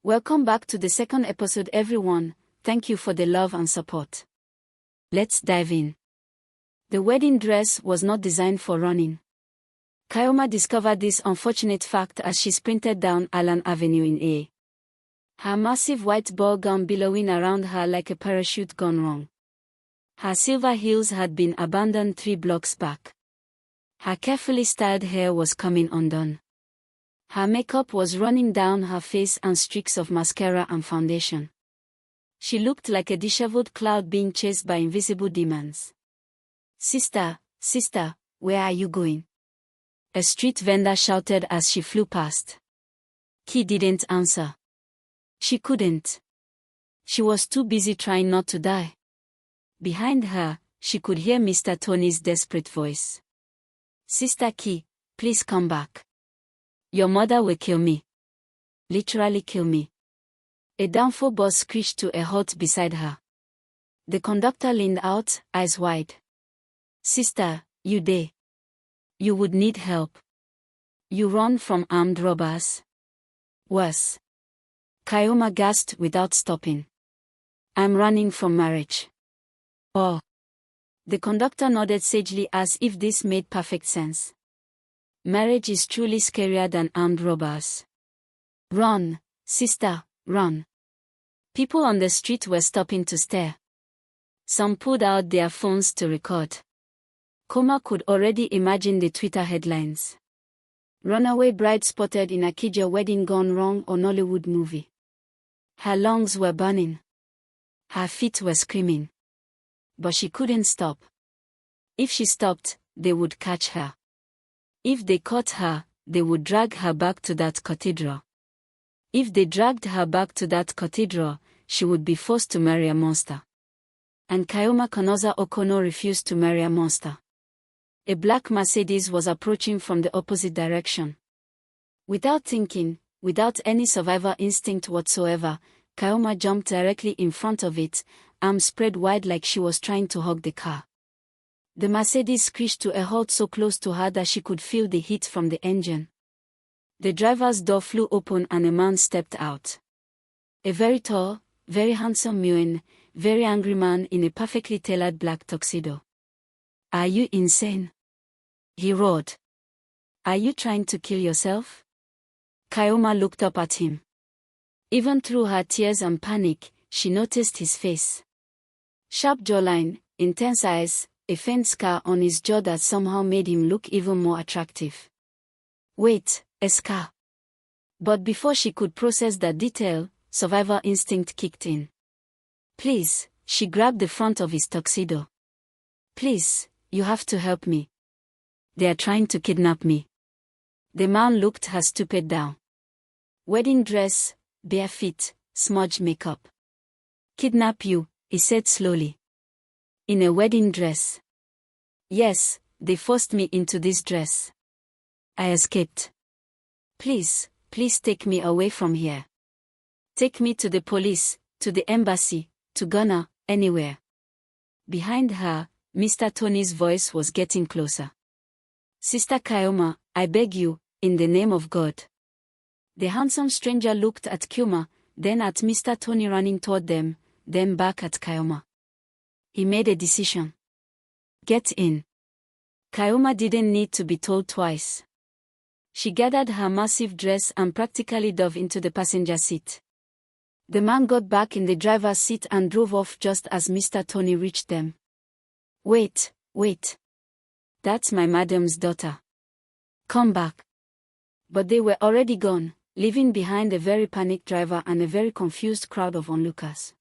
Welcome back to the second episode, everyone. Thank you for the love and support. Let's dive in. The wedding dress was not designed for running. Kayoma discovered this unfortunate fact as she sprinted down Allen Avenue in A. Her massive white ball gown billowing around her like a parachute gone wrong. Her silver heels had been abandoned 3 blocks back. Her carefully styled hair was coming undone. Her makeup was running down her face and streaks of mascara and foundation. She looked like a disheveled cloud being chased by invisible demons. Sister, where are you going?" a street vendor shouted as she flew past. Key didn't answer. She couldn't. She was too busy trying not to die. Behind her, she could hear Mr. Tony's desperate voice. "Sister Key, please come back. Your mother will kill me. Literally kill me." A downfall bus screeched to a halt beside her. The conductor leaned out, eyes wide. "Sister, you there? You would need help. You run from armed robbers?" "Worse." Kayoma gasped without stopping. "I'm running from marriage." "Oh." The conductor nodded sagely as if this made perfect sense. "Marriage is truly scarier than armed robbers. Run, sister, run." People on the street were stopping to stare. Some pulled out their phones to record. Koma could already imagine the Twitter headlines. "Runaway bride spotted in Akija wedding gone wrong" or Nollywood movie. Her lungs were burning. Her feet were screaming. But she couldn't stop. If she stopped, they would catch her. If they caught her, they would drag her back to that cathedral. If they dragged her back to that cathedral, she would be forced to marry a monster. And Kayoma Kanoza Okono refused to marry a monster. A black Mercedes was approaching from the opposite direction. Without thinking, without any survival instinct whatsoever, Kayoma jumped directly in front of it, arms spread wide like she was trying to hug the car. The Mercedes screeched to a halt so close to her that she could feel the heat from the engine. The driver's door flew open and a man stepped out. A very tall, very handsome Muin, very angry man in a perfectly tailored black tuxedo. "Are you insane?" he roared. "Are you trying to kill yourself?" Kayoma looked up at him. Even through her tears and panic, she noticed his face. Sharp jawline, intense eyes, a faint scar on his jaw that somehow made him look even more attractive. Wait, a scar. But before she could process that detail, survival instinct kicked in. "Please," she grabbed the front of his tuxedo. "Please, you have to help me. They are trying to kidnap me." The man looked her stupid down. "Wedding dress, bare feet, smudged makeup. Kidnap you," he said slowly. "In a wedding dress?" "Yes, they forced me into this dress. I escaped. Please take me away from here. Take me to the police, to the embassy, to Ghana, anywhere." Behind her, Mr. Tony's voice was getting closer. "Sister Kayoma, I beg you, in the name of God." The handsome stranger looked at Kyoma, then at Mr. Tony running toward them, then back at Kayoma. He made a decision. "Get in." Kayoma didn't need to be told twice. She gathered her massive dress and practically dove into the passenger seat. The man got back in the driver's seat and drove off just as Mr. Tony reached them. Wait. That's my madam's daughter. Come back." But they were already gone, leaving behind a very panicked driver and a very confused crowd of onlookers.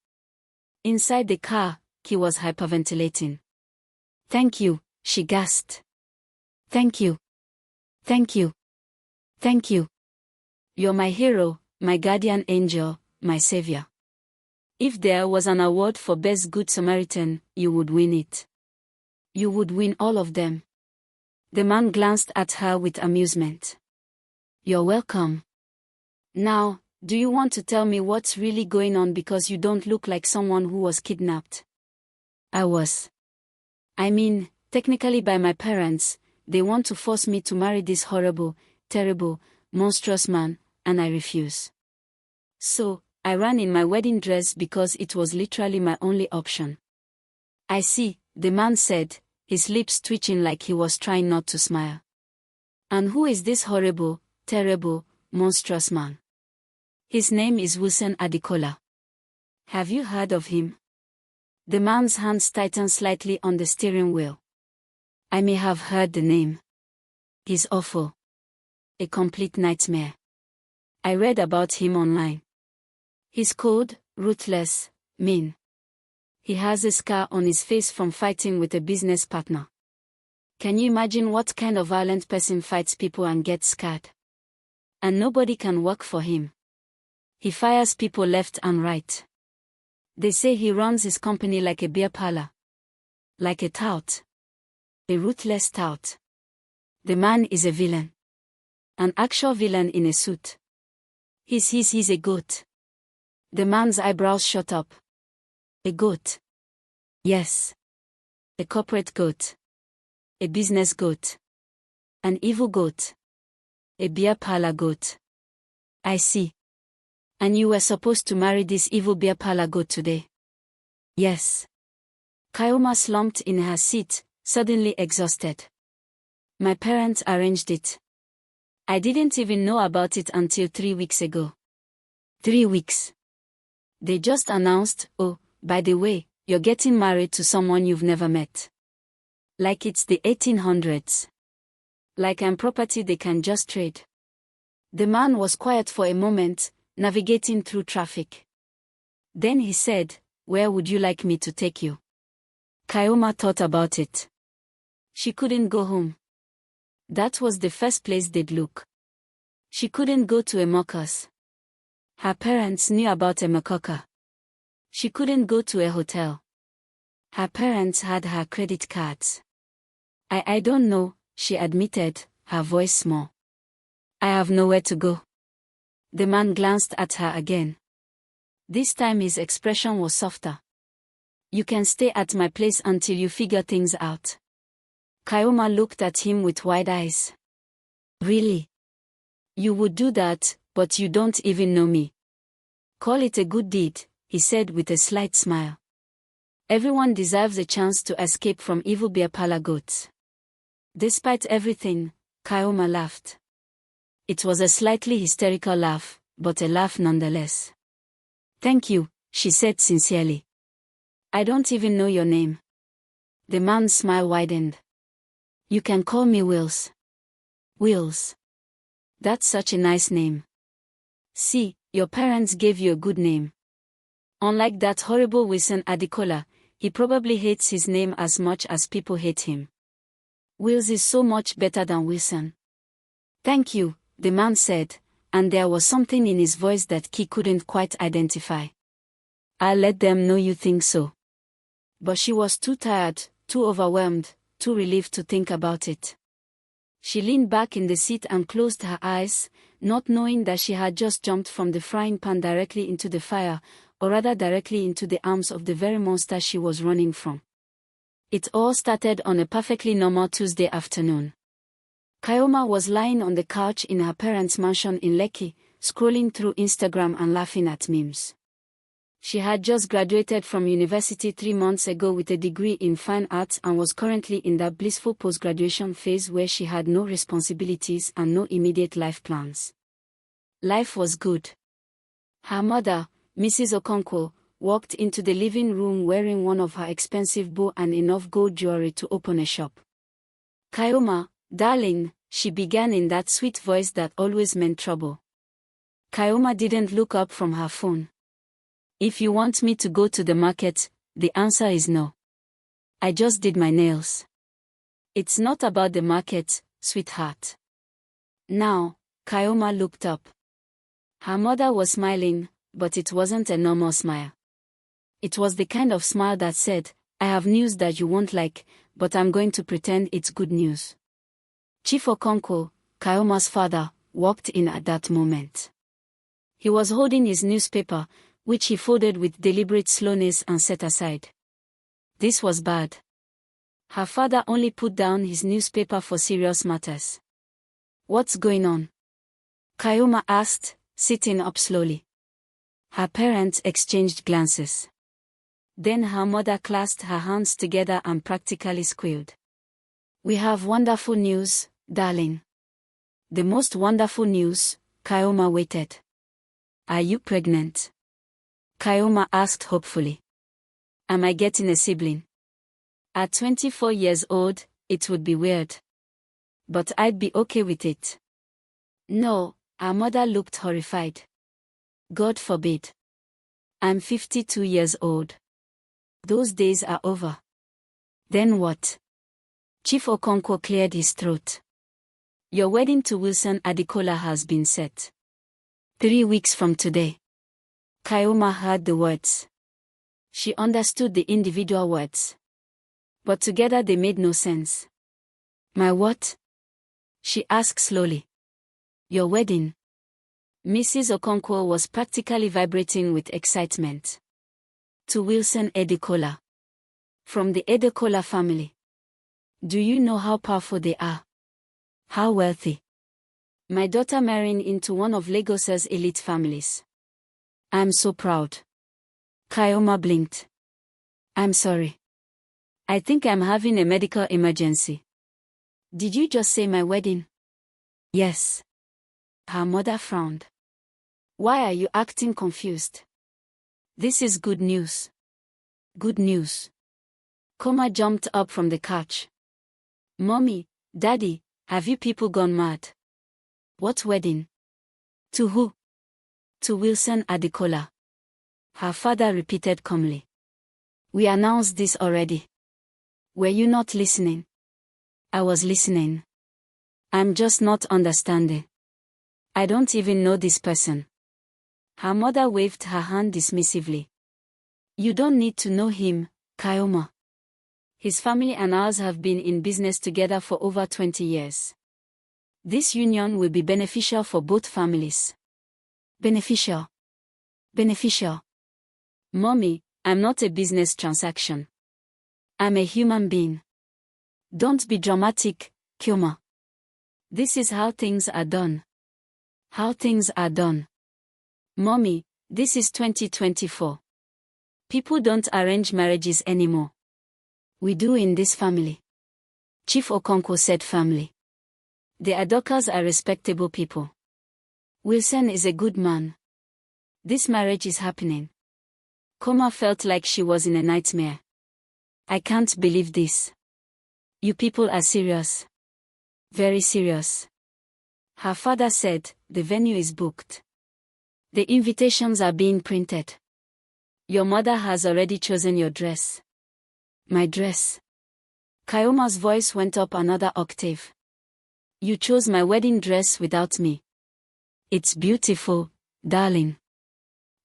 Inside the car, Key was hyperventilating. "Thank you," she gasped. "Thank you. Thank you. Thank you. You're my hero, my guardian angel, my savior. If there was an award for Best Good Samaritan, you would win it. You would win all of them." The man glanced at her with amusement. "You're welcome. Now, do you want to tell me what's really going on, because you don't look like someone who was kidnapped?" "I was. I mean, technically by my parents. They want to force me to marry this horrible, terrible, monstrous man, and I refuse." So, I ran in my wedding dress because it was literally my only option. I see, the man said, his lips twitching like he was trying not to smile. And who is this horrible, terrible, monstrous man? His name is Wilson Adekola. Have you heard of him? The man's hands tightened slightly on the steering wheel. I may have heard the name. He's awful. A complete nightmare. I read about him online. He's cold, ruthless, mean. He has a scar on his face from fighting with a business partner. Can you imagine what kind of violent person fights people and gets scarred? And nobody can work for him. He fires people left and right. They say he runs his company like a beer parlor. Like a tout. A ruthless tout. The man is a villain. An actual villain in a suit. He's a goat. The man's eyebrows shot up. A goat. Yes. A corporate goat. A business goat. An evil goat. A beer parlor goat. I see. And you were supposed to marry this evil beer parlor goat today? Yes. Kaoma slumped in her seat, suddenly exhausted. My parents arranged it. I didn't even know about it until 3 weeks ago. 3 weeks. They just announced, oh, by the way, you're getting married to someone you've never met. Like it's the 1800s. Like I'm property they can just trade. The man was quiet for a moment, navigating through traffic. Then he said, where would you like me to take you? Kaoma thought about it. She couldn't go home. That was the first place they'd look. She couldn't go to Emoka's. Her parents knew about Emoka. She couldn't go to a hotel. Her parents had her credit cards. I don't know, she admitted, her voice small. I have nowhere to go. The man glanced at her again. This time his expression was softer. You can stay at my place until you figure things out. Kaoma looked at him with wide eyes. Really? You would do that, but you don't even know me. Call it a good deed, he said with a slight smile. Everyone deserves a chance to escape from evil beer parlor goats. Despite everything, Kaoma laughed. It was a slightly hysterical laugh, but a laugh nonetheless. Thank you, she said sincerely. I don't even know your name. The man's smile widened. You can call me Wills. Wills. That's such a nice name. See, your parents gave you a good name. Unlike that horrible Wilson Adekola, he probably hates his name as much as people hate him. Wills is so much better than Wilson. Thank you, the man said, and there was something in his voice that Key couldn't quite identify. I'll let them know you think so. But she was too tired, too overwhelmed, too relieved to think about it. She leaned back in the seat and closed her eyes, not knowing that she had just jumped from the frying pan directly into the fire, or rather directly into the arms of the very monster she was running from. It all started on a perfectly normal Tuesday afternoon. Kaoma was lying on the couch in her parents' mansion in Lekki, scrolling through Instagram and laughing at memes. She had just graduated from university 3 months ago with a degree in fine arts and was currently in that blissful post-graduation phase where she had no responsibilities and no immediate life plans. Life was good. Her mother, Mrs. Okonkwo, walked into the living room wearing one of her expensive bow and enough gold jewelry to open a shop. Kaoma, darling, she began in that sweet voice that always meant trouble. Kaoma didn't look up from her phone. If you want me to go to the market, the answer is no. I just did my nails. It's not about the market, sweetheart. Now, Kaoma looked up. Her mother was smiling, but it wasn't a normal smile. It was the kind of smile that said, I have news that you won't like, but I'm going to pretend it's good news. Chief Okonkwo, Kaoma's father, walked in at that moment. He was holding his newspaper, which he folded with deliberate slowness and set aside. This was bad. Her father only put down his newspaper for serious matters. What's going on? Kaoma asked, sitting up slowly. Her parents exchanged glances. Then her mother clasped her hands together and practically squealed. "We have wonderful news, darling." "The most wonderful news," Kaoma waited. "Are you pregnant?" Kaoma asked hopefully. "Am I getting a sibling?" At 24 years old, it would be weird. But I'd be okay with it. "No," her mother looked horrified. "God forbid. I'm 52 years old. Those days are over." "Then what?" Chief Okonkwo cleared his throat. "Your wedding to Wilson Adekola has been set. 3 weeks from today." Kaoma heard the words. She understood the individual words. But together they made no sense. "My what?" she asked slowly. "Your wedding." Mrs. Okonkwo was practically vibrating with excitement. "To Wilson Adekola. From the Adekola family. Do you know how powerful they are? How wealthy? My daughter marrying into one of Lagos's elite families. I'm so proud." Kaoma blinked. "I'm sorry. I think I'm having a medical emergency." "Did you just say my wedding?" "Yes." Her mother frowned. "Why are you acting confused?" "This is good news." "Good news." Koma jumped up from the couch. "Mommy, Daddy, have you people gone mad?" "What wedding?" "To who?" "To Wilson Adekola." Her father repeated calmly. "We announced this already. Were you not listening?" "I was listening. I'm just not understanding. I don't even know this person." Her mother waved her hand dismissively. "You don't need to know him, Kaoma. His family and ours have been in business together for over 20 years. This union will be beneficial for both families." "Beneficial? Beneficial?" "Mommy, I'm not a business transaction. I'm a human being. Don't be dramatic, Kaoma. This is how things are done." "How things are done?" "Mommy, this is 2024. People don't arrange marriages anymore. We do in this family." Chief Okonkwo said firmly. "The Adokas are respectable people. Wilson is a good man. This marriage is happening." Koma felt like she was in a nightmare. "I can't believe this. You people are serious. Very serious." Her father said, "The venue is booked. The invitations are being printed. Your mother has already chosen your dress." "My dress?" Kaoma's voice went up another octave. "You chose my wedding dress without me. It's beautiful, darling.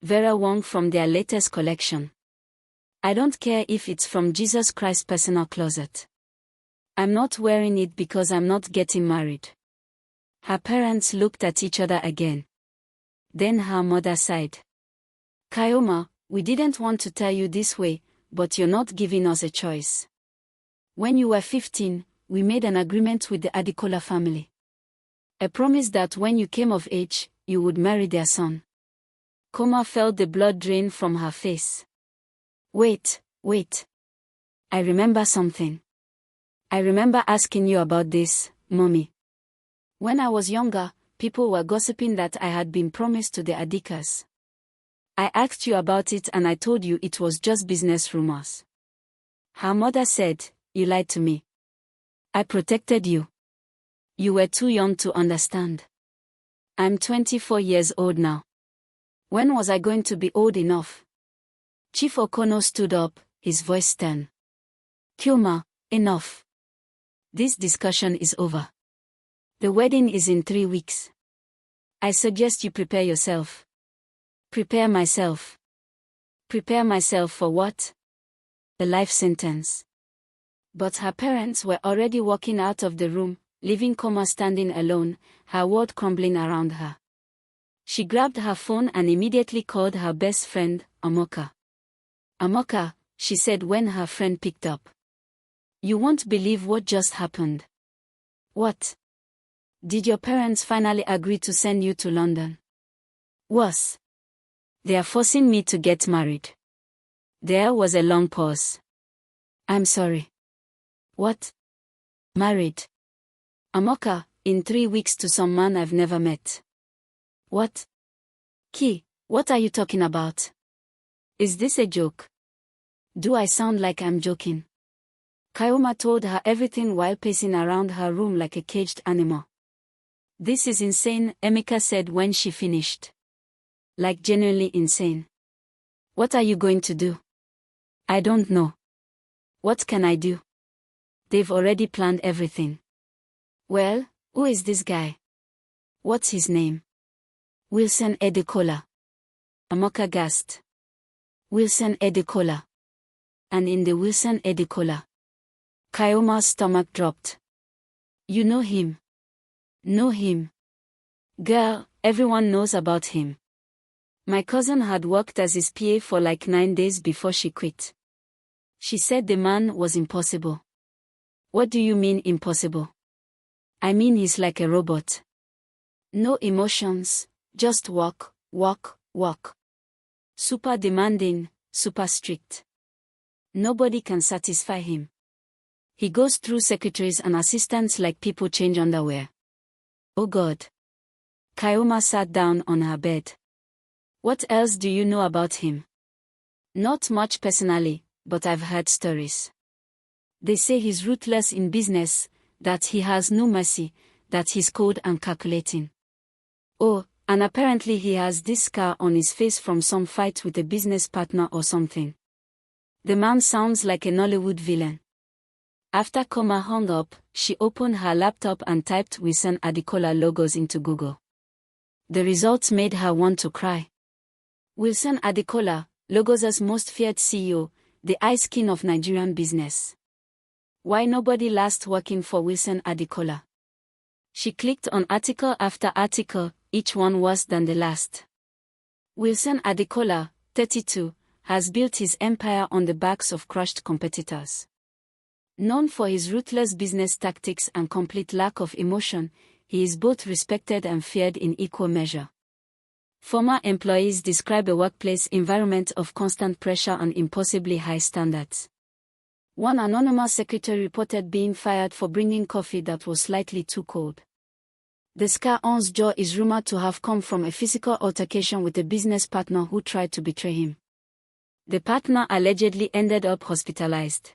Vera Wong from their latest collection. I don't care if it's from Jesus Christ's personal closet. I'm not wearing it because I'm not getting married." Her parents looked at each other again. Then her mother sighed. "Kaoma, we didn't want to tell you this way, but you're not giving us a choice. When you were 15, we made an agreement with the Adekola family. A promise that when you came of age, you would marry their son." Koma felt the blood drain from her face. Wait. I remember something. I remember asking you about this, Mommy. When I was younger, people were gossiping that I had been promised to the Adikas. I asked you about it and I told you it was just business rumors." Her mother said, "You lied to me. I protected you. You were too young to understand. I'm 24 years old now. When was I going to be old enough?" Chief Okono stood up, his voice stern. "Kaoma, enough. This discussion is over. The wedding is in 3 weeks. I suggest you prepare yourself." "Prepare myself? Prepare myself for what?" "A life sentence." But her parents were already walking out of the room, leaving Koma standing alone, her world crumbling around her. She grabbed her phone and immediately called her best friend, Amoka. "Amoka," she said when her friend picked up. "You won't believe what just happened." "What?" "Did your parents finally agree to send you to London?" "Was They are forcing me to get married. There was a long pause. I'm sorry. What? Married? Amoka, in 3 weeks to some man I've never met. What? Ki, what are you talking about? Is this a joke? Do I sound like I'm joking? Kayoma told her everything while pacing around her room like a caged animal. This is insane, Emeka said when she finished. Like genuinely insane. What are you going to do? I don't know. What can I do? They've already planned everything. Well, who is this guy? What's his name? Wilson Edekola. Amoka gasped. Wilson Edekola. And in the Wilson Edekola. Kayoma's stomach dropped. You know him? Know him? Girl, everyone knows about him. My cousin had worked as his PA for like 9 days before she quit. She said the man was impossible. What do you mean impossible? I mean he's like a robot. No emotions, just walk, walk, walk. Super demanding, super strict. Nobody can satisfy him. He goes through secretaries and assistants like people change underwear. Oh God. Kayoma sat down on her bed. What else do you know about him? Not much personally, but I've heard stories. They say he's ruthless in business, that he has no mercy, that he's cold and calculating. Oh, and apparently he has this scar on his face from some fight with a business partner or something. The man sounds like a Nollywood villain. After Koma hung up, she opened her laptop and typed Wilson Adekola logos into Google. The results made her want to cry. Wilson Adekola, Lagos's most feared CEO, the ice king of Nigerian business. Why nobody last working for Wilson Adekola? She clicked on article after article, each one worse than the last. Wilson Adekola, 32, has built his empire on the backs of crushed competitors. Known for his ruthless business tactics and complete lack of emotion, he is both respected and feared in equal measure. Former employees describe a workplace environment of constant pressure and impossibly high standards. One anonymous secretary reported being fired for bringing coffee that was slightly too cold. The scar on his jaw is rumored to have come from a physical altercation with a business partner who tried to betray him. The partner allegedly ended up hospitalized.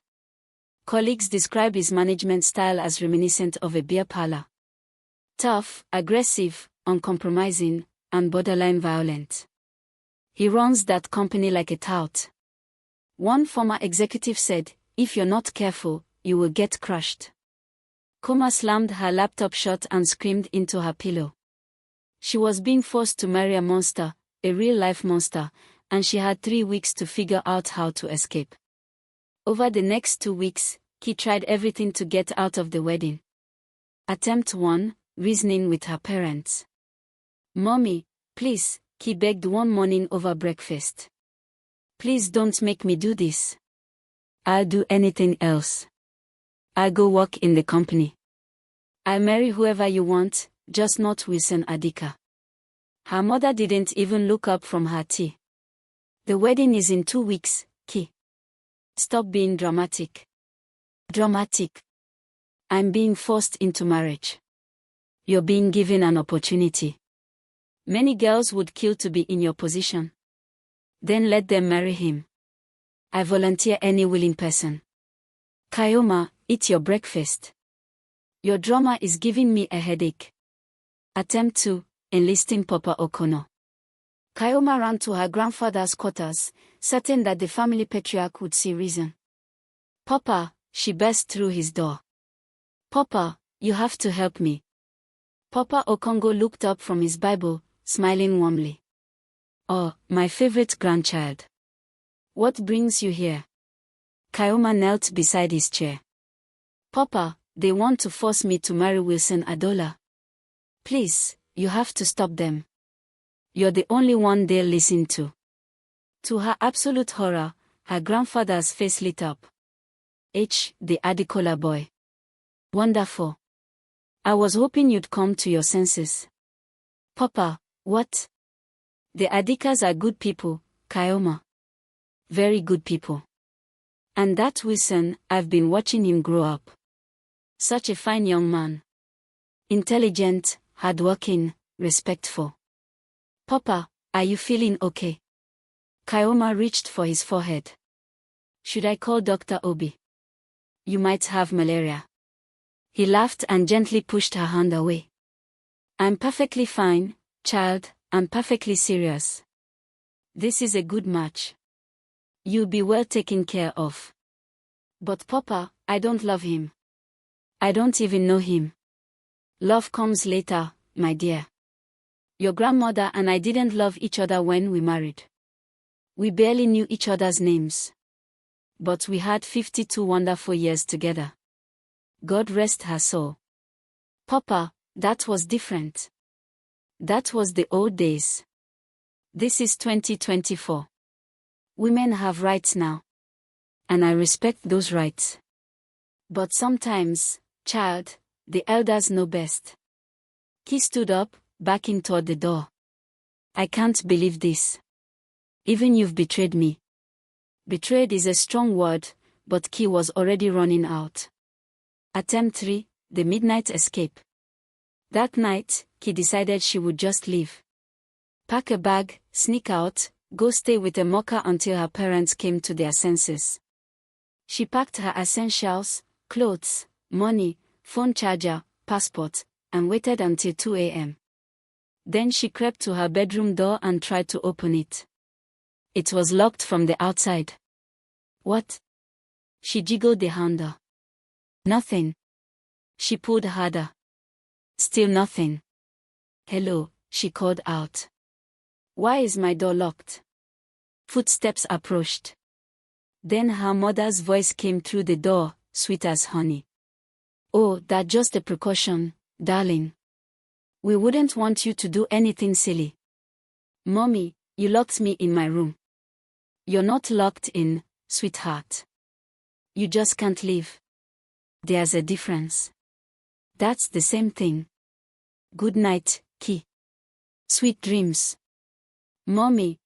Colleagues describe his management style as reminiscent of a beer parlor. Tough, aggressive, uncompromising, and borderline violent. He runs that company like a tout. One former executive said, "If you're not careful, you will get crushed." Koma slammed her laptop shut and screamed into her pillow. She was being forced to marry a monster, a real-life monster, and she had 3 weeks to figure out how to escape. Over the next 2 weeks, Ki tried everything to get out of the wedding. Attempt 1, reasoning with her parents. "Mommy, please," Ki begged one morning over breakfast. "Please don't make me do this. I'll do anything else. I'll go work in the company. I'll marry whoever you want, just not Wilson Adika." Her mother didn't even look up from her tea. "The wedding is in 2 weeks, Ki. Stop being dramatic." "Dramatic? I'm being forced into marriage. You're being given an opportunity. Many girls would kill to be in your position. Then let them marry him. I volunteer any willing person." "Kayoma, eat your breakfast. Your drama is giving me a headache." Attempt 2, enlisting Papa Okono. Kayoma ran to her grandfather's quarters, certain that the family patriarch would see reason. "Papa," she burst through his door. "Papa, you have to help me." Papa Okongo looked up from his Bible, smiling warmly. "Oh, my favorite grandchild. What brings you here?" Kayoma knelt beside his chair. "Papa, they want to force me to marry Wilson Adola. Please, you have to stop them. You're the only one they'll listen to." To her absolute horror, her grandfather's face lit up. The Adekola boy. Wonderful. I was hoping you'd come to your senses." "Papa, what?" The Adikas are good people, Kaoma. Very good people. And that Wilson, I've been watching him grow up. Such a fine young man. Intelligent, hardworking, respectful. Papa, are you feeling okay? Kaoma reached for his forehead. Should I call Dr. Obi? You might have malaria. He laughed and gently pushed her hand away. I'm perfectly fine, child, I'm perfectly serious. This is a good match. You'll be well taken care of. But Papa, I don't love him. I don't even know him. Love comes later, my dear. Your grandmother and I didn't love each other when we married. We barely knew each other's names. But we had 52 wonderful years together. God rest her soul. Papa, that was different. That was the old days. This is 2024. Women have rights now. And I respect those rights. But sometimes, child, the elders know best. He stood up, backing toward the door. I can't believe this. Even you've betrayed me. Betrayed is a strong word, but Ki was already running out. Attempt 3, the midnight escape. That night, Ki decided she would just leave. Pack a bag, sneak out, go stay with a mocker until her parents came to their senses. She packed her essentials, clothes, money, phone charger, passport, and waited until 2 a.m. Then she crept to her bedroom door and tried to open it. It was locked from the outside. What? She jiggled the handle. Nothing. She pulled harder. Still nothing. Hello, she called out. Why is my door locked? Footsteps approached. Then her mother's voice came through the door, sweet as honey. Oh, that's just a precaution, darling. We wouldn't want you to do anything silly. Mommy, you locked me in my room. You're not locked in, sweetheart. You just can't leave. There's a difference. That's the same thing. Good night, Ki. Sweet dreams. Mommy,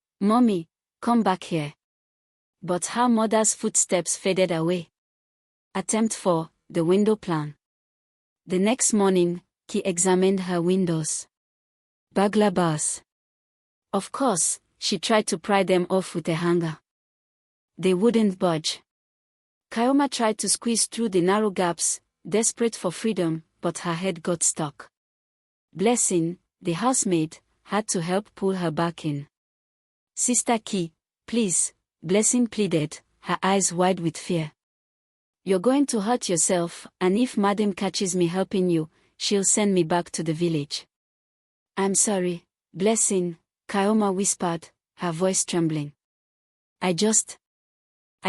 come back here. But her mother's footsteps faded away. Attempt 4, the window plan. The next morning, Ki examined her windows. Burglar bars. Of course, she tried to pry them off with a hanger. They wouldn't budge. Kaoma tried to squeeze through the narrow gaps, desperate for freedom, but her head got stuck. Blessing, the housemaid, had to help pull her back in. Sister Ki, please, Blessing pleaded, her eyes wide with fear. You're going to hurt yourself, and if Madam catches me helping you, she'll send me back to the village. I'm sorry, Blessing, Kaoma whispered, her voice trembling. I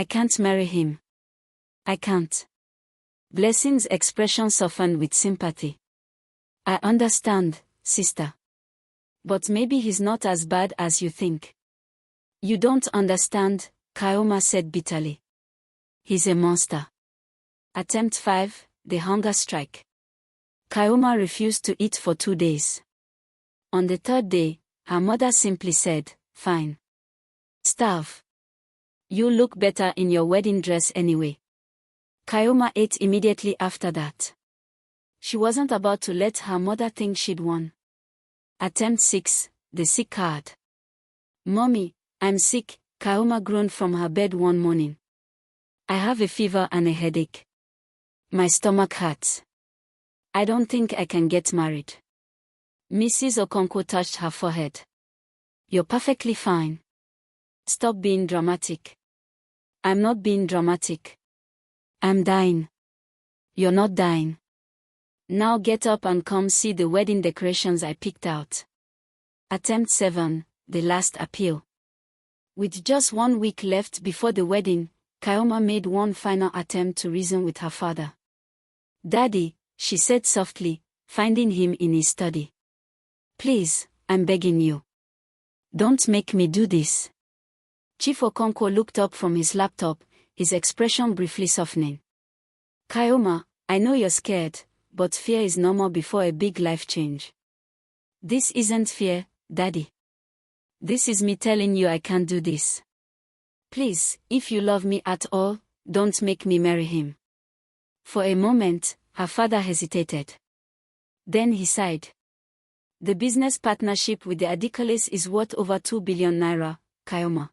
can't marry him. I can't. Blessing's expression softened with sympathy. I understand, sister. But maybe he's not as bad as you think. You don't understand, Kaoma said bitterly. He's a monster. Attempt 5, the hunger strike. Kaoma refused to eat for 2 days. On the 3rd day, her mother simply said, fine. Starve. You look better in your wedding dress anyway. Kaoma ate immediately after that. She wasn't about to let her mother think she'd won. Attempt 6, the sick card. Mommy, I'm sick, Kaoma groaned from her bed one morning. I have a fever and a headache. My stomach hurts. I don't think I can get married. Mrs. Okonkwo touched her forehead. You're perfectly fine. Stop being dramatic. I'm not being dramatic. I'm dying. You're not dying. Now get up and come see the wedding decorations I picked out. Attempt 7, the last appeal. With just 1 week left before the wedding, Kaoma made one final attempt to reason with her father. Daddy, she said softly, finding him in his study. Please, I'm begging you. Don't make me do this. Chief Okonkwo looked up from his laptop, his expression briefly softening. Kaoma, I know you're scared, but fear is normal before a big life change. This isn't fear, Daddy. This is me telling you I can't do this. Please, if you love me at all, don't make me marry him. For a moment, her father hesitated. Then he sighed. The business partnership with the Adikalis is worth over 2 billion naira, Kayoma.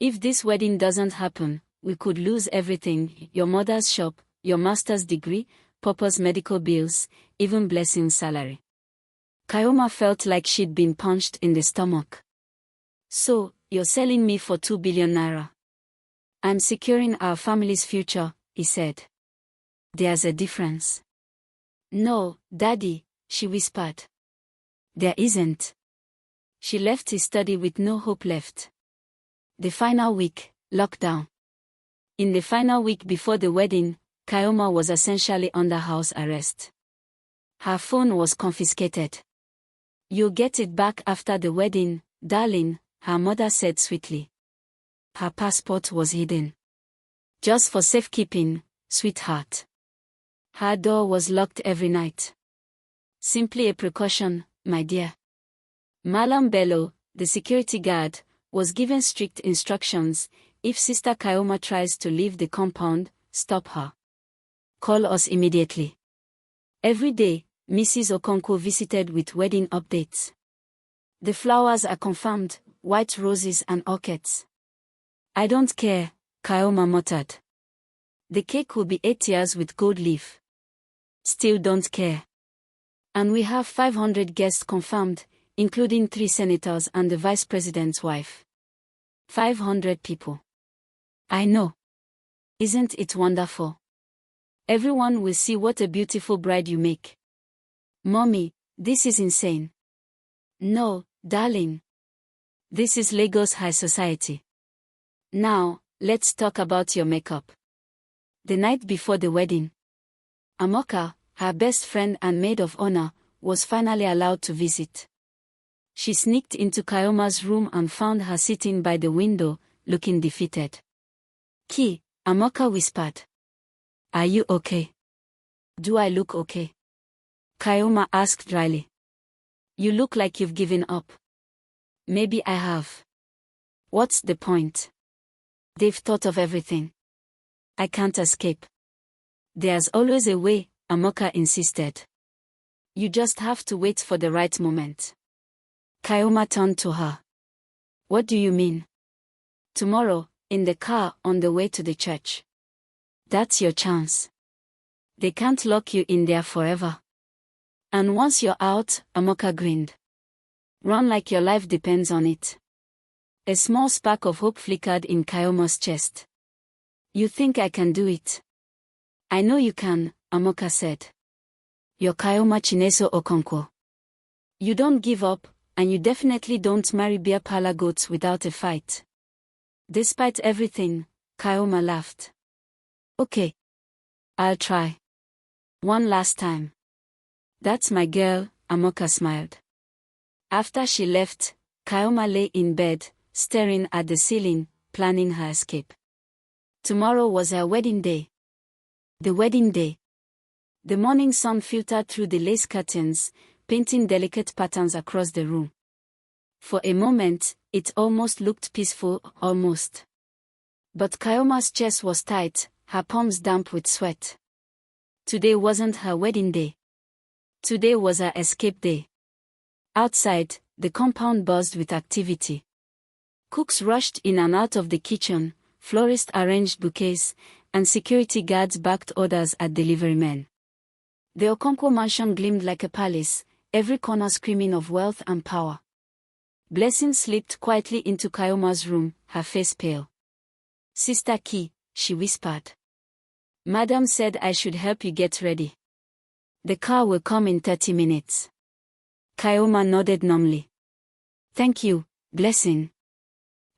If this wedding doesn't happen, we could lose everything: your mother's shop, your master's degree, Papa's medical bills, even Blessing's salary. Kayoma felt like she'd been punched in the stomach. So, you're selling me for 2 billion naira. I'm securing our family's future, he said. There's a difference. No, Daddy, she whispered. There isn't. She left his study with no hope left. The final week, lockdown. In the final week before the wedding, Kayoma was essentially under house arrest. Her phone was confiscated. You'll get it back after the wedding, darling, her mother said sweetly. Her passport was hidden. Just for safekeeping, sweetheart. Her door was locked every night. Simply a precaution, my dear. Malam Bello, the security guard, was given strict instructions: if Sister Kayoma tries to leave the compound, stop her. Call us immediately. Every day, Mrs. Okonkwo visited with wedding updates. The flowers are confirmed, white roses and orchids. I don't care, Kayoma muttered. The cake will be 8 years with gold leaf. Still don't care. And we have 500 guests confirmed, including 3 senators and the vice president's wife. 500 people. I know. Isn't it wonderful? Everyone will see what a beautiful bride you make. Mommy, this is insane. No, darling. This is Lagos High Society. Now, let's talk about your makeup. The night before the wedding, Amoka, her best friend and maid of honor, was finally allowed to visit. She sneaked into Kayoma's room and found her sitting by the window, looking defeated. Ki, Amoka whispered. Are you okay? Do I look okay? Kayoma asked dryly. You look like you've given up. Maybe I have. What's the point? They've thought of everything. I can't escape. There's always a way, Amoka insisted. You just have to wait for the right moment. Kayoma turned to her. What do you mean? Tomorrow, in the car on the way to the church. That's your chance. They can't lock you in there forever. And once you're out, Amoka grinned. Run like your life depends on it. A small spark of hope flickered in Kayoma's chest. You think I can do it? I know you can, Amoka said. You're Kayoma Chineso Okonkwo. You don't give up, and you definitely don't marry beer parlor goats without a fight. Despite everything, Kayoma laughed. Okay. I'll try. One last time. That's my girl, Amoka smiled. After she left, Kayoma lay in bed, staring at the ceiling, planning her escape. Tomorrow was her wedding day. The wedding day. The morning sun filtered through the lace curtains, painting delicate patterns across the room. For a moment, it almost looked peaceful, almost. But Kayoma's chest was tight, her palms damp with sweat. Today wasn't her wedding day. Today was her escape day. Outside, the compound buzzed with activity. Cooks rushed in and out of the kitchen, florists arranged bouquets, and security guards backed orders at delivery men. The Okonkwo mansion gleamed like a palace, every corner screaming of wealth and power. Blessing slipped quietly into Kayoma's room, her face pale. Sister Ki, she whispered. Madam said I should help you get ready. The car will come in 30 minutes. Kayoma nodded numbly. Thank you, Blessing.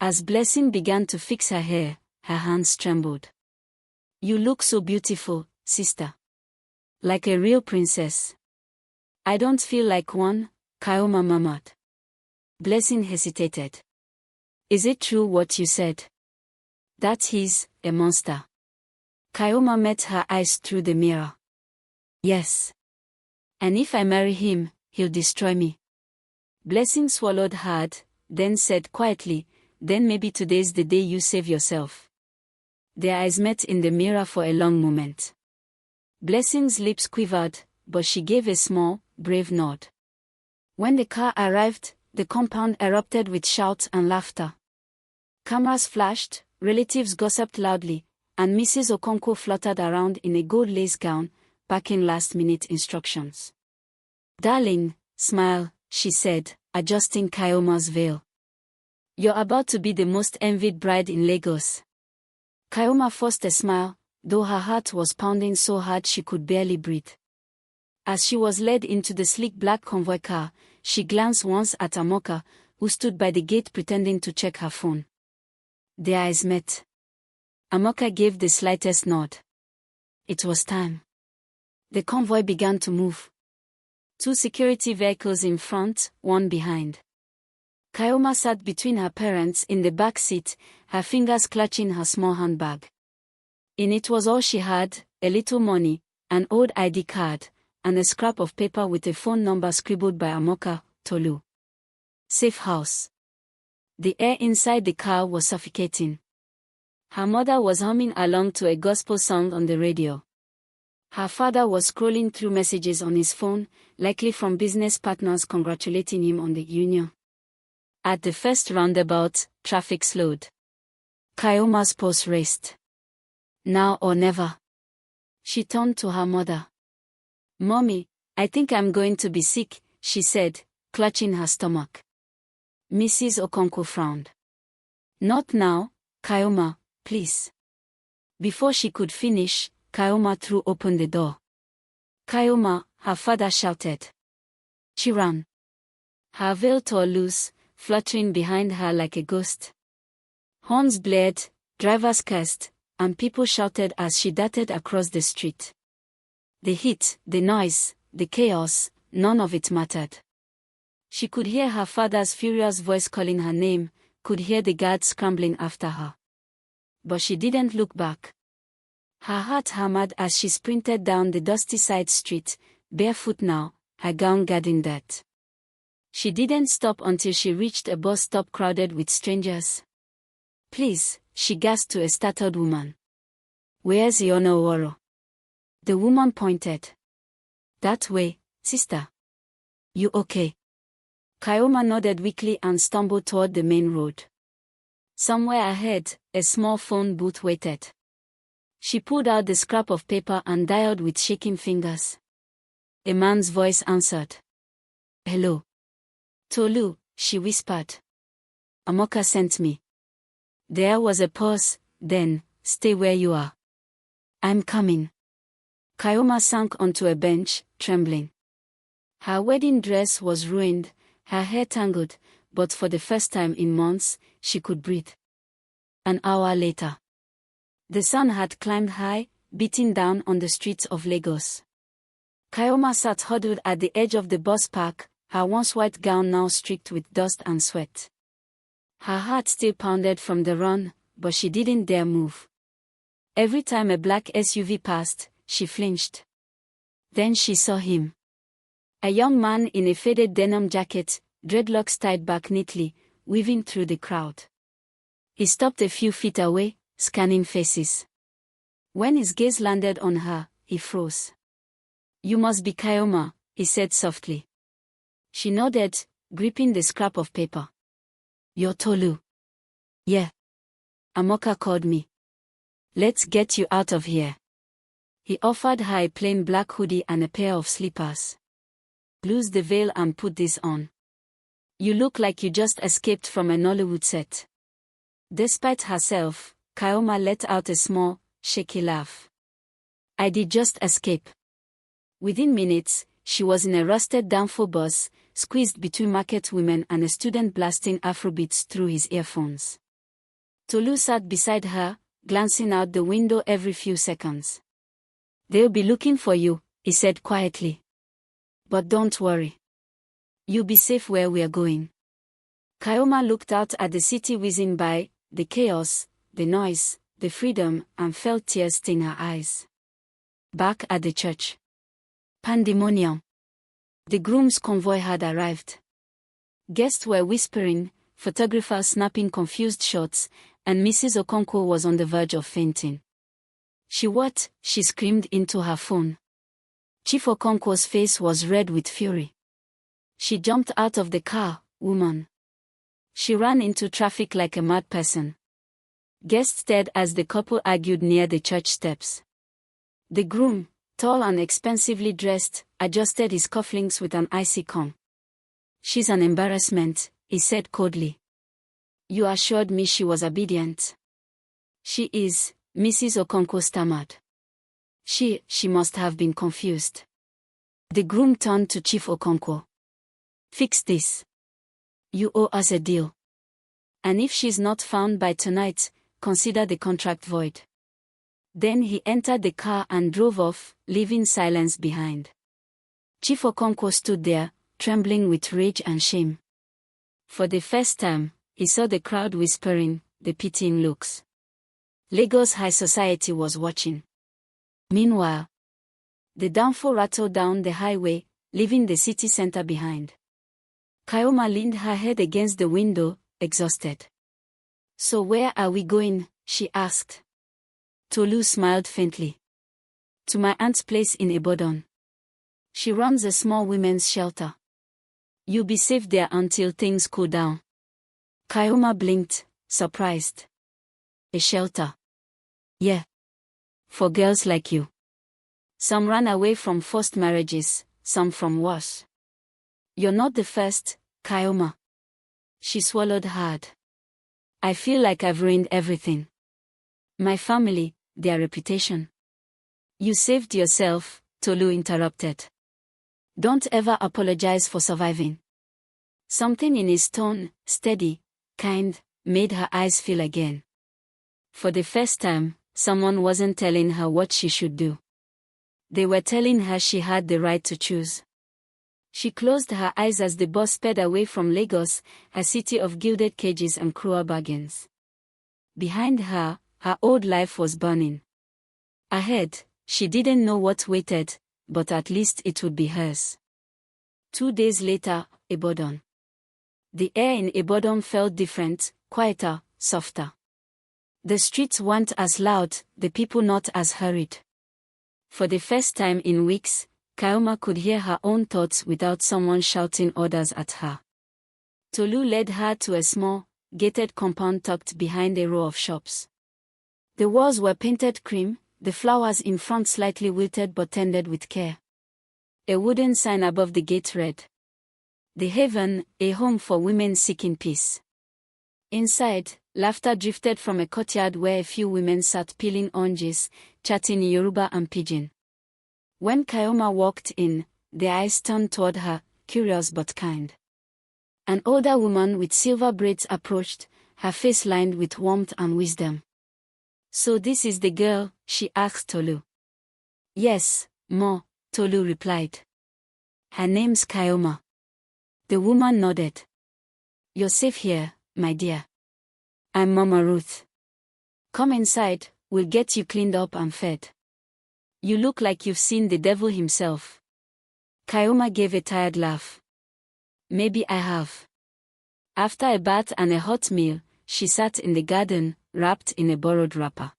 As Blessing began to fix her hair, her hands trembled. You look so beautiful, sister. Like a real princess. I don't feel like one, Kayoma murmured. Blessing hesitated. Is it true what you said? That he's a monster. Kayoma met her eyes through the mirror. Yes. And if I marry him, he'll destroy me. Blessing swallowed hard, then said quietly, "Then maybe today's the day you save yourself." Their eyes met in the mirror for a long moment. Blessing's lips quivered, but she gave a small, brave nod. When the car arrived, the compound erupted with shouts and laughter. Cameras flashed, relatives gossiped loudly, and Mrs. Okonkwo fluttered around in a gold lace gown, packing last-minute instructions. "Darling, smile," she said, adjusting Kayoma's veil. "You're about to be the most envied bride in Lagos." Kayoma forced a smile, though her heart was pounding so hard she could barely breathe. As she was led into the sleek black convoy car, she glanced once at Amoka, who stood by the gate pretending to check her phone. Their eyes met. Amoka gave the slightest nod. It was time. The convoy began to move. 2 security vehicles in front, 1 behind. Kayoma sat between her parents in the back seat, her fingers clutching her small handbag. In it was all she had, a little money, an old ID card, and a scrap of paper with a phone number scribbled by Amoka, Tolu. Safe house. The air inside the car was suffocating. Her mother was humming along to a gospel song on the radio. Her father was scrolling through messages on his phone, likely from business partners congratulating him on the union. At the first roundabout, traffic slowed. Kayoma's pulse raced. Now or never. She turned to her mother. "Mommy, I think I'm going to be sick," she said, clutching her stomach. Mrs. Okonkwo frowned. "Not now, Kayoma, please." Before she could finish, Kayoma threw open the door. "Kayoma," her father shouted. She ran. Her veil tore loose, fluttering behind her like a ghost. Horns blared, drivers cursed, and people shouted as she darted across the street. The heat, the noise, the chaos, none of it mattered. She could hear her father's furious voice calling her name, could hear the guards scrambling after her. But she didn't look back. Her heart hammered as she sprinted down the dusty side street, barefoot now, her gown guarding dirt. She didn't stop until she reached a bus stop crowded with strangers. "Please," she gasped to a startled woman. "Where's Yona Oworo?" The woman pointed. "That way, sister." "You okay?" Kayoma nodded weakly and stumbled toward the main road. Somewhere ahead, a small phone booth waited. She pulled out the scrap of paper and dialed with shaking fingers. A man's voice answered. "Hello." "Tolu," she whispered. "Amoka sent me." There was a pause, then, "Stay where you are." "I'm coming." Kayoma sank onto a bench, trembling. Her wedding dress was ruined, her hair tangled, but for the first time in months, she could breathe. An hour later. The sun had climbed high, beating down on the streets of Lagos. Kayoma sat huddled at the edge of the bus park, her once white gown now streaked with dust and sweat. Her heart still pounded from the run, but she didn't dare move. Every time a black SUV passed, she flinched. Then she saw him. A young man in a faded denim jacket, dreadlocks tied back neatly, weaving through the crowd. He stopped a few feet away, scanning faces. When his gaze landed on her, he froze. "You must be Kayoma," he said softly. She nodded, gripping the scrap of paper. "You're Tolu." "Yeah. Amoka called me." "Let's get you out of here." He offered her a plain black hoodie and a pair of slippers. "Lose the veil and put this on. You look like you just escaped from a Nollywood set." Despite herself, Kayoma let out a small, shaky laugh. "I did just escape." Within minutes, she was in a rusted downfall bus, squeezed between market women and a student blasting Afrobeats through his earphones. Tolu sat beside her, glancing out the window every few seconds. "They'll be looking for you," he said quietly. "But don't worry. You'll be safe where we're going." Kayoma looked out at the city whizzing by, the chaos, the noise, the freedom, and felt tears sting her eyes. Back at the church. Pandemonium. The groom's convoy had arrived. Guests were whispering, photographers snapping confused shots, and Mrs. Okonkwo was on the verge of fainting. What? She screamed into her phone. Chief Okonkwo's face was red with fury. She jumped out of the car, woman. She ran into traffic like a mad person. Guests stared as the couple argued near the church steps. The groom, tall and expensively dressed, adjusted his cufflinks with an icy calm. She's an embarrassment, he said coldly. You assured me she was obedient. She is, Mrs. Okonkwo stammered. She must have been confused. The groom turned to Chief Okonkwo. Fix this. You owe us a deal. And if she's not found by tonight, consider the contract void. Then he entered the car and drove off, leaving silence behind. Chief Okonkwo stood there, trembling with rage and shame. For the first time, he saw the crowd whispering, the pitying looks. Lagos high society was watching. Meanwhile, the downfall rattled down the highway, leaving the city center behind. Kayoma leaned her head against the window, exhausted. So where are we going? She asked. Tolu smiled faintly. To my aunt's place in Ibadan. She runs a small women's shelter. You'll be safe there until things cool down. Kayoma blinked, surprised. A shelter? Yeah. For girls like you. Some ran away from forced marriages, some from worse. You're not the first, Kayoma. She swallowed hard. I feel like I've ruined everything. My family, their reputation. You saved yourself, Tolu interrupted. Don't ever apologize for surviving. Something in his tone, steady, kind, made her eyes fill again. For the first time, someone wasn't telling her what she should do. They were telling her she had the right to choose. She closed her eyes as the bus sped away from Lagos, a city of gilded cages and cruel bargains. Behind her, her old life was burning. Ahead, she didn't know what waited, but at least it would be hers. 2 days later, Ibadan. The air in Ibadan felt different, quieter, softer. The streets weren't as loud, the people not as hurried. For the first time in weeks, Kayoma could hear her own thoughts without someone shouting orders at her. Tolu led her to a small, gated compound tucked behind a row of shops. The walls were painted cream, the flowers in front slightly wilted but tended with care. A wooden sign above the gate read, "The Haven, a home for women seeking peace." Inside, laughter drifted from a courtyard where a few women sat peeling oranges, chatting in Yoruba and Pidgin. When Kayoma walked in, their eyes turned toward her, curious but kind. An older woman with silver braids approached, her face lined with warmth and wisdom. "So this is the girl?" she asked Tolu. "Yes, Ma," Tolu replied. "Her name's Kayoma." The woman nodded. "You're safe here, my dear. I'm Mama Ruth. Come inside, we'll get you cleaned up and fed. You look like you've seen the devil himself." Kayoma gave a tired laugh. "Maybe I have." After a bath and a hot meal, she sat in the garden, wrapped in a borrowed wrapper.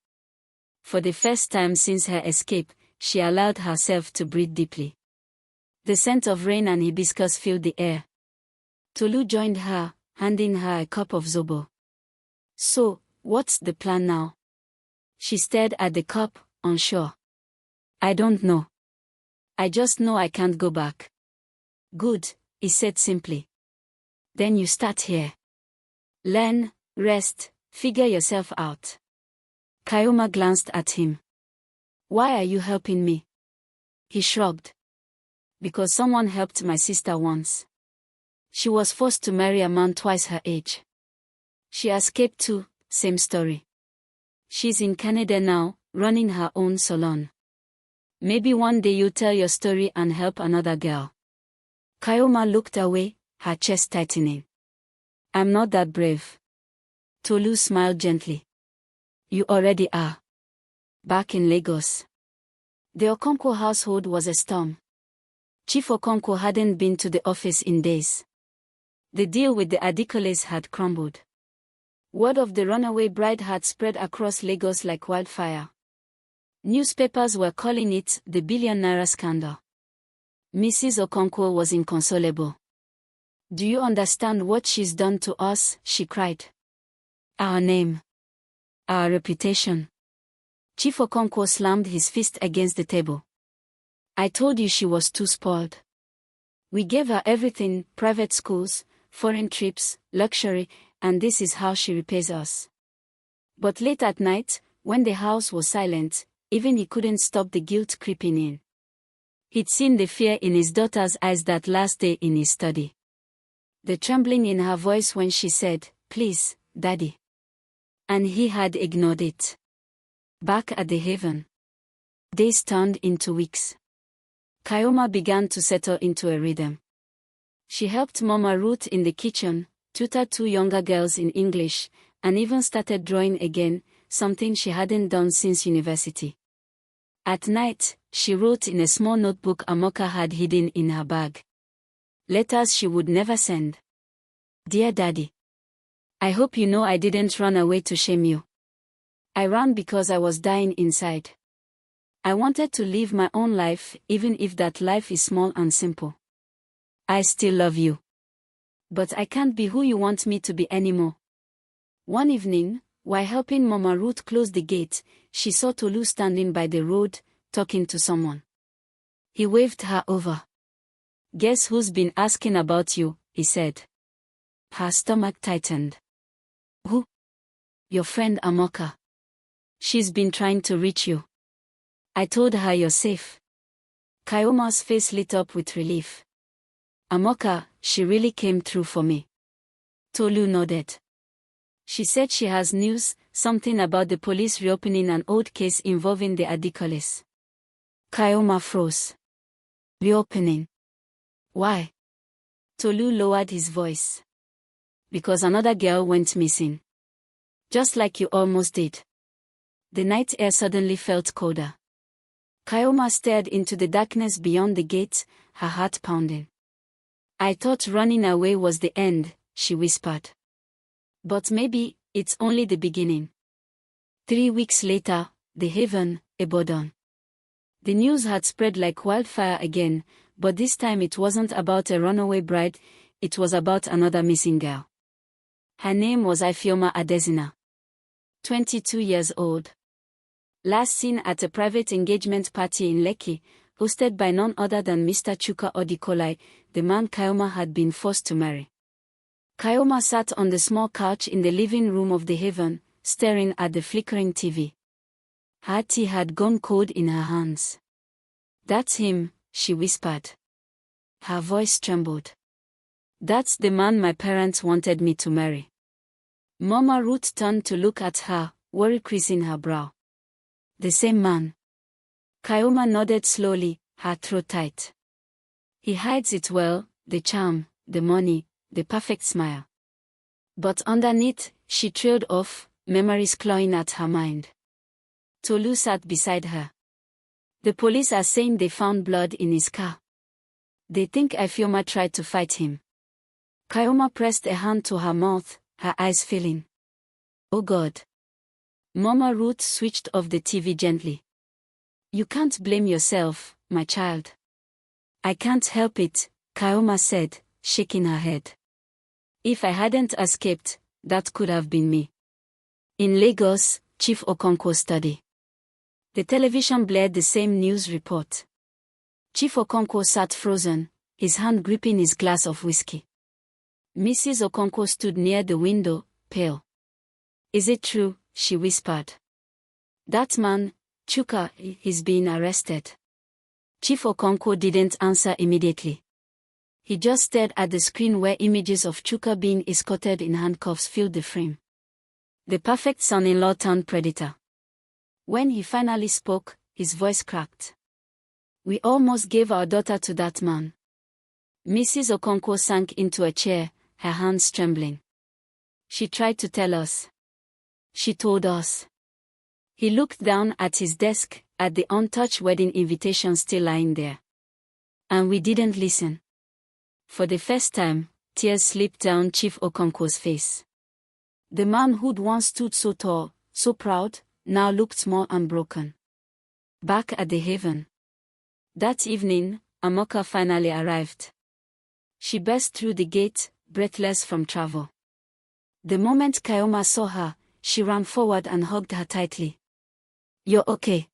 For the first time since her escape, she allowed herself to breathe deeply. The scent of rain and hibiscus filled the air. Tolu joined her, handing her a cup of zobo. "So, what's the plan now?" She stared at the cup, unsure. "I don't know. I just know I can't go back." "Good," he said simply. "Then you start here. Learn, rest, figure yourself out." Kayoma glanced at him. "Why are you helping me?" He shrugged. "Because someone helped my sister once. She was forced to marry a man twice her age. She escaped too, same story. She's in Canada now, running her own salon. Maybe one day you'll tell your story and help another girl." Kayoma looked away, her chest tightening. "I'm not that brave." Tolu smiled gently. "You already are." Back in Lagos, the Okonkwo household was a storm. Chief Okonkwo hadn't been to the office in days. The deal with the Adicoles had crumbled. Word of the runaway bride had spread across Lagos like wildfire. Newspapers were calling it the billion-naira scandal. Mrs. Okonkwo was inconsolable. "Do you understand what she's done to us?" she cried. "Our name. Our reputation." Chief Okonkwo slammed his fist against the table. "I told you she was too spoiled. We gave her everything, private schools, foreign trips, luxury, and this is how she repays us." But late at night, when the house was silent, even he couldn't stop the guilt creeping in. He'd seen the fear in his daughter's eyes that last day in his study. The trembling in her voice when she said, "Please, Daddy." And he had ignored it. Back at the Haven, days turned into weeks. Kayoma began to settle into a rhythm. She helped Mama Ruth in the kitchen, tutored two younger girls in English, and even started drawing again, something she hadn't done since university. At night, she wrote in a small notebook Amoka had hidden in her bag. Letters she would never send. "Dear Daddy, I hope you know I didn't run away to shame you. I ran because I was dying inside. I wanted to live my own life, even if that life is small and simple. I still love you. But I can't be who you want me to be anymore." One evening, while helping Mama Ruth close the gate, she saw Tolu standing by the road, talking to someone. He waved her over. "Guess who's been asking about you?" he said. Her stomach tightened. "Who?" "Your friend Amoka. She's been trying to reach you. I told her you're safe." Kayoma's face lit up with relief. "Amoka, she really came through for me." Tolu nodded. "She said she has news, something about the police reopening an old case involving the Adicoles." Kayoma froze. "Reopening? Why?" Tolu lowered his voice. "Because another girl went missing. Just like you almost did." The night air suddenly felt colder. Kayoma stared into the darkness beyond the gate, her heart pounding. "I thought running away was the end," she whispered. "But maybe it's only the beginning." 3 weeks later, the Haven, Ibadan. The news had spread like wildfire again, but this time it wasn't about a runaway bride, it was about another missing girl. Her name was Ifeoma Adesina. 22 years old. Last seen at a private engagement party in Lekki, hosted by none other than Mr. Chuka Odikolai, the man Kayoma had been forced to marry. Kayoma sat on the small couch in the living room of the Haven, staring at the flickering TV. Her tea had gone cold in her hands. "That's him," she whispered. Her voice trembled. "That's the man my parents wanted me to marry." Mama Ruth turned to look at her, worry creasing her brow. "The same man." Kayoma nodded slowly, her throat tight. "He hides it well, the charm, the money, the perfect smile." But underneath, she trailed off, memories clawing at her mind. Tolu sat beside her. "The police are saying they found blood in his car. They think Ifeoma tried to fight him." Kayoma pressed a hand to her mouth, her eyes filling. "Oh God." Mama Ruth switched off the TV gently. "You can't blame yourself, my child." "I can't help it," Kayoma said, shaking her head. "If I hadn't escaped, that could have been me." In Lagos, Chief Okonkwo study. The television blared the same news report. Chief Okonkwo sat frozen, his hand gripping his glass of whiskey. Mrs. Okonkwo stood near the window, pale. "Is it true?" she whispered. "That man, Chuka, he's been arrested." Chief Okonkwo didn't answer immediately. He just stared at the screen where images of Chuka being escorted in handcuffs filled the frame. The perfect son-in-law turned predator. When he finally spoke, his voice cracked. "We almost gave our daughter to that man." Mrs. Okonkwo sank into a chair, her hands trembling. "She tried to tell us. She told us." He looked down at his desk, at the untouched wedding invitation still lying there. "And we didn't listen." For the first time, tears slipped down Chief Okonkwo's face. The man who'd once stood so tall, so proud, now looked small and broken. Back at the haven. That evening, Amoka finally arrived. She burst through the gate, breathless from travel. The moment Kayoma saw her, she ran forward and hugged her tightly. "You're okay?"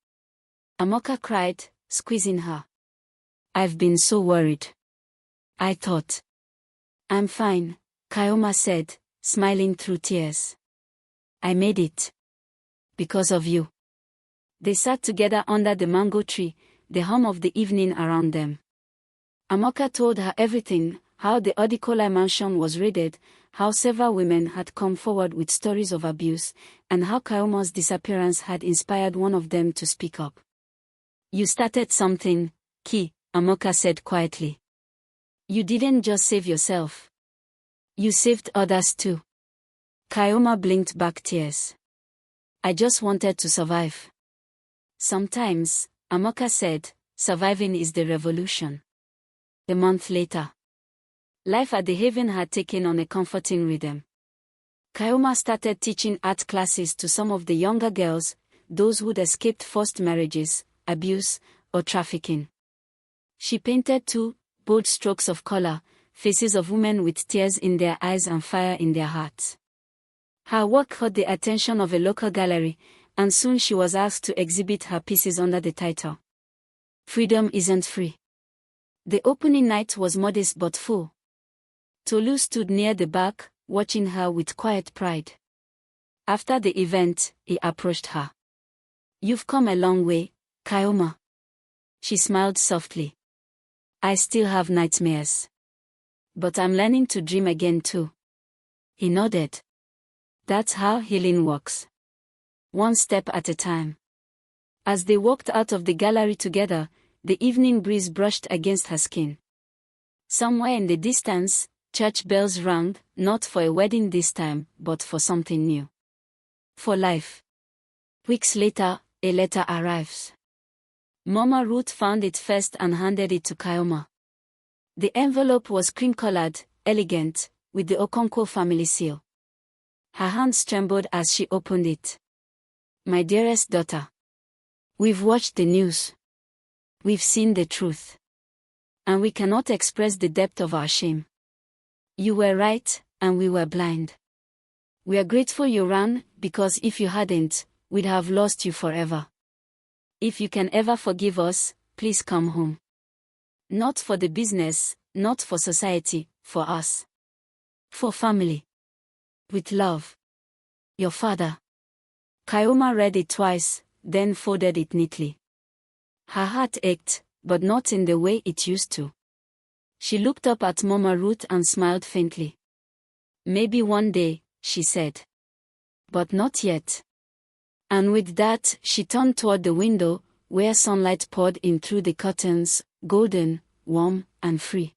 Amoka cried, squeezing her. "I've been so worried. I thought." "I'm fine," Kayoma said, smiling through tears. "I made it. Because of you." They sat together under the mango tree, the hum of the evening around them. Amoka told her everything, how the Odikola mansion was raided, how several women had come forward with stories of abuse, and how Kayoma's disappearance had inspired one of them to speak up. "You started something, Ki," Amoka said quietly. "You didn't just save yourself. You saved others too." Kayoma blinked back tears. "I just wanted to survive." "Sometimes," Amoka said, "surviving is the revolution." A month later, life at the haven had taken on a comforting rhythm. Kayoma started teaching art classes to some of the younger girls, those who'd escaped forced marriages, abuse, or trafficking. She painted too, bold strokes of color, faces of women with tears in their eyes and fire in their hearts. Her work caught the attention of a local gallery, and soon she was asked to exhibit her pieces under the title, "Freedom Isn't Free." The opening night was modest but full. Tolu stood near the back, watching her with quiet pride. After the event, he approached her. "You've come a long way, Kayoma." She smiled softly. "I still have nightmares. But I'm learning to dream again too." He nodded. "That's how healing works. One step at a time." As they walked out of the gallery together, the evening breeze brushed against her skin. Somewhere in the distance, church bells rang, not for a wedding this time, but for something new. For life. Weeks later, a letter arrives. Mama Ruth found it first and handed it to Kayoma. The envelope was cream-colored, elegant, with the Okonkwo family seal. Her hands trembled as she opened it. "My dearest daughter. We've watched the news. We've seen the truth. And we cannot express the depth of our shame. You were right, and we were blind. We are grateful you ran, because if you hadn't, we'd have lost you forever. If you can ever forgive us, please come home. Not for the business, not for society, for us. For family. With love. Your father." Kayoma read it twice, then folded it neatly. Her heart ached, but not in the way it used to. She looked up at Mama Ruth and smiled faintly. "Maybe one day," she said. "But not yet." And with that, she turned toward the window, where sunlight poured in through the curtains, golden, warm, and free.